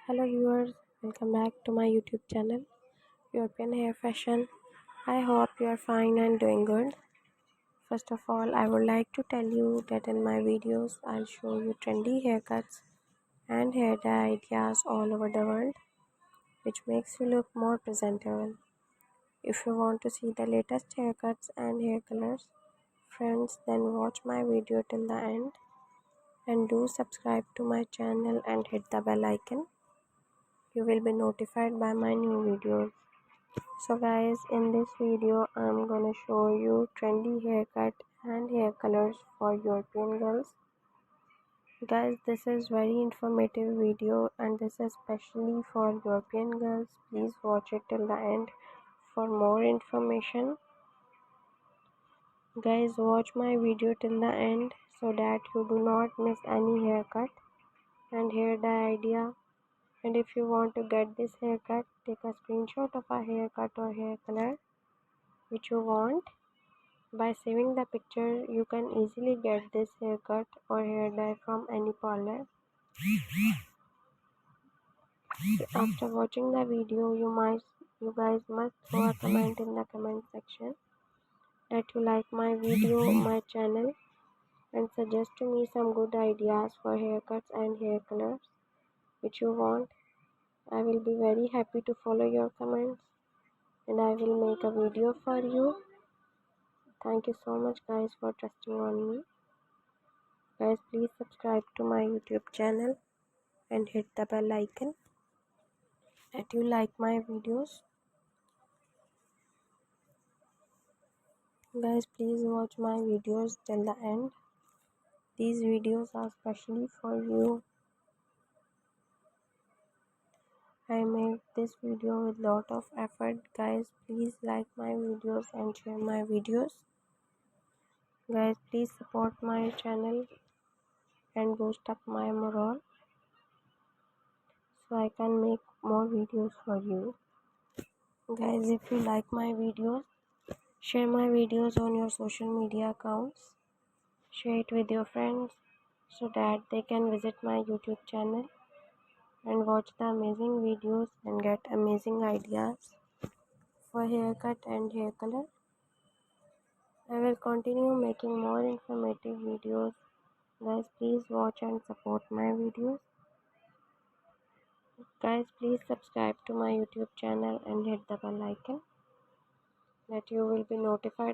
Hello viewers, welcome back to my YouTube channel, European Hair Fashion. I hope you are fine and doing good. First of all, I would like to tell you that in my videos, I'll show you trendy haircuts and hair dye ideas all over the world, which makes you look more presentable. If you want to see the latest haircuts and hair colors, friends, then watch my video till the end and do subscribe to my channel and hit the bell icon. You will be notified by my new videos. So guys, in this video I'm gonna show you trendy haircut and hair colors for European girls. Guys, this is very informative video and this is especially for European girls. Please watch it till the end for more information. Guys, watch my video till the end so that you do not miss any haircut and hair dye idea. And if you want to get this haircut, take a screenshot of a haircut or hair color which you want. By saving the picture, you can easily get this haircut or hair dye from any parlor. After watching the video, you guys must throw a comment in the comment section that you like my video, my channel, and suggest to me some good ideas for haircuts and hair colors which you want. I will be very happy to follow your comments and I will make a video for you. Thank you so much guys for trusting on me. Guys, please subscribe to my YouTube channel and hit the bell icon that you like my videos. Guys, please watch my videos till the end. These videos are specially for you. I made this video with lot of effort. Guys, please like my videos and share my videos. Guys, please support my channel and boost up my morale so I can make more videos for you. Guys, if you like my videos, share my videos on your social media accounts. Share it with your friends so that they can visit my YouTube channel and watch the amazing videos and get amazing ideas for haircut and hair color. I will continue making more informative videos. Guys, please watch and support my videos. Guys, please subscribe to my YouTube channel and hit the bell icon that you will be notified